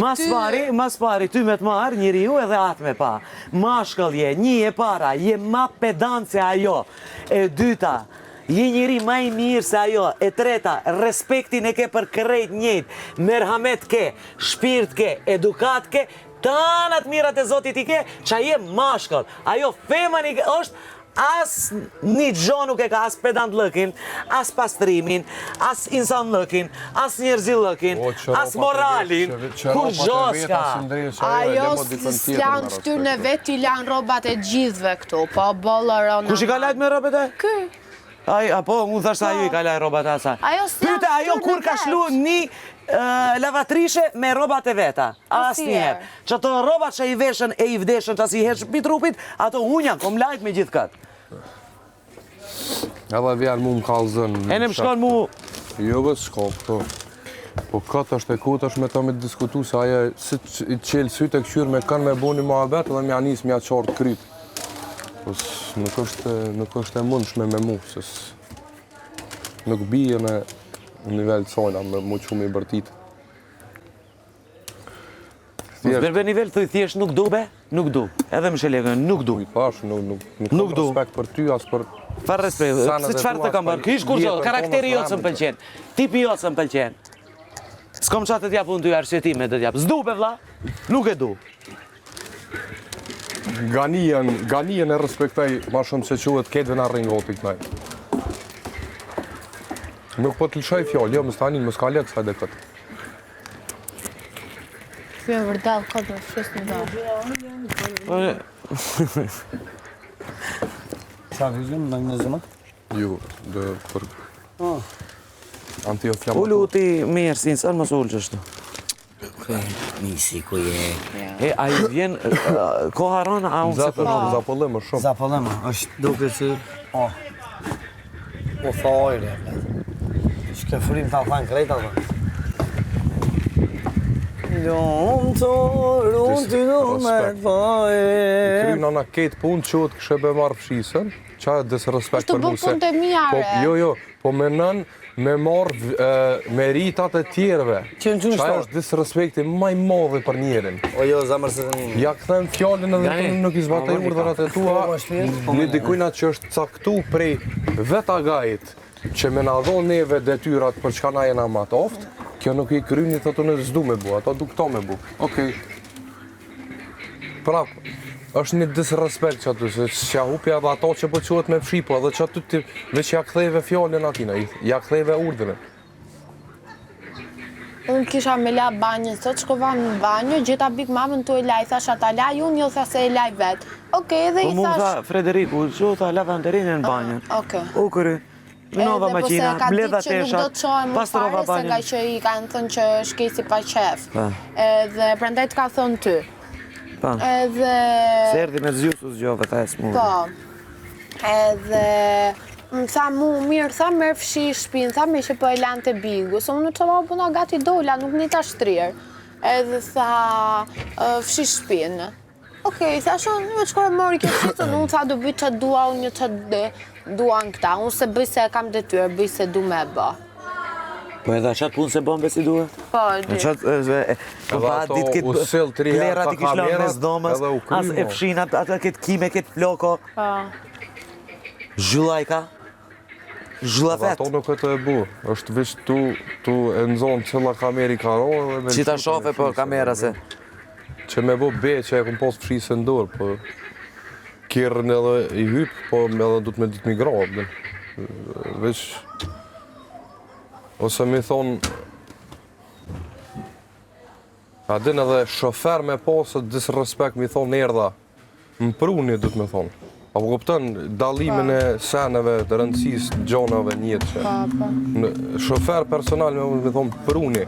Mas pari, ty me të marë, njeriu edhe atë me pa. Mashkëll je, një e para, je ma pedant se ajo. E dyta, je njëri ma i mirë se ajo. E treta, respektin e ke për krejt njët. Merhamet ke, shpirt ke, edukat ke, tanat mirat e Zotit i ke, qa je mashkëll. Ajo femani është as një gjo nuk e ka, as pedant lëkin, as pastrimin, as insan lëkin, as njerëzi lëkin, as moralin, kur gjo s'ka. Ajo s'lan shtyrë në vetë t'i lanë robat e gjithve këtu, po bolërona. Kush i ka lajt me robet e? Ky. Po, unë thashtë ajo i ka lajt robat e asaj. Pyte, ajo kur ka shlu një lavatrishe me robat e veta. As njëherë. Që ato robat që i veshën e i vdeshën që as i herë shpi trupit, ato unja, kom lajt me gjithë katë. Edhe vjen mu më kalëzën. E në më shkon mu... Jo vë s'ka, po këtë është e këtë është me ta me diskutu se aje si i qelë sytë e këshyrë me kanë me bo një muhabet edhe mja njësë mja qartë krytë. Nuk është e mundshme me mu, se nuk bije në nivel të sojna me mu që me i bërtitë. Berbe nivel të thjesht nuk du be, nuk du. Edhe më shelegën, nuk du. I pash, nuk kam respekt për ty, as për... Farë respekt, se qëfar të kam bërë? Kish kur gjo, karakteri jotë së më pëlqen, tipi jotë së më pëlqen. S'kom qatë të t'japë unë ty arsjetime të t'japë. S'du be vla, nuk e du. Ganien e respektaj ma shumë se quhet ketëve në ringoti kënaj. Nuk po të lëshoj fjallë, jo, më stanin, më s'ka lekë sa dhe këtë. Kjo e vërdal, këtë më fshes në dalë. Qa vizim, magnezima? Jo, dhe për... Anti-inflamator. Ullu ti mirë, si nësën mos ullë qështu. Nisi, ku je? E, a i vjen, koha rana, a unë se përnë? Zapollema shumë. Zapollema, është duke që... O tha ojre, shke furim ta thanë krejta, dhe. Lumë të runë ty du me fajë. Kry nëna ketë punë qëtë kështë be marë fshisën, qa e disrespekt për mu se... Është të bë punë të mjare. Jo, po me nën me marë meritat e tjerve. Që në qa është disrespekti maj madhe për njerin. O jo, zamër se të një. Ja këthem fjallin edhe nuk i zbataj urdhërat e tua, një dikujna që është caktu prej vet agajit, që me na dhonë neve detyrat për çka na jena ma toftë, kjo nuk i kryni të të në zdu me bu, ato du këto me bu. Okej. Prap, është një disrespekt që aty, se që hupja dhe ato që po quhet me fshipo, edhe që aty ti veç ja kthejve fjallin atina, ja kthejve urdhërin. Unë kisha me la banjën, sot shkova në banjë, gjitha big mamën të e laj, thash ata laj, unë jo tha se e laj vetë. Okej, edhe i Po mu thash... tha Frederiku, që tha lavanderine në banjën. Okej. U kërë, nënova maqina, bledha Edhe po se ka ditë që nuk do të shohem më fare, se nga që i kanë thënë që shkesi pa qef. Edhe prandaj të ka thënë ty. Pa. Edhe... Se erdi me zjusu zgjove, ta e s'murë. Po. Edhe... Më tha mu, mirë, tha merë fshi shpinë, tha me që po e lanë të bigu, se unë që ma puna gati dola, nuk një ta shtrirë. Edhe tha, fshi shpinë. Okej, tha shumë, një qëkore mori kjo fshitën, unë tha do bëj që dua, unë një që dua në këta, unë se bëj se kam detyrë, bëj se du me bë. Po edhe qatë punë se bombe si duhe? Po, di. Po pa ditë këtë plerat i kishë lënë mes domës, as e fshinat, atë këtë kime, këtë floko. Po. Zhyllajka, zhyllafet. Ato nuk e të e bu, është veç tu e nëzonë cëlla kameri ka rohë. Që ta shofe për kamera se. Që me bu be që e kom posë fshisë në dorë, po kjerën edhe i hypë, po edhe du të me ditë migrabë. Veç, ose mi thonë, a din edhe shofer me posë disrespekt mi thonë erdha, më pruni du të me thonë. Apo kupton dallimin e seneve, të rëndësisë, gjonave, njëtë që. Shofer personal me thonë pruni.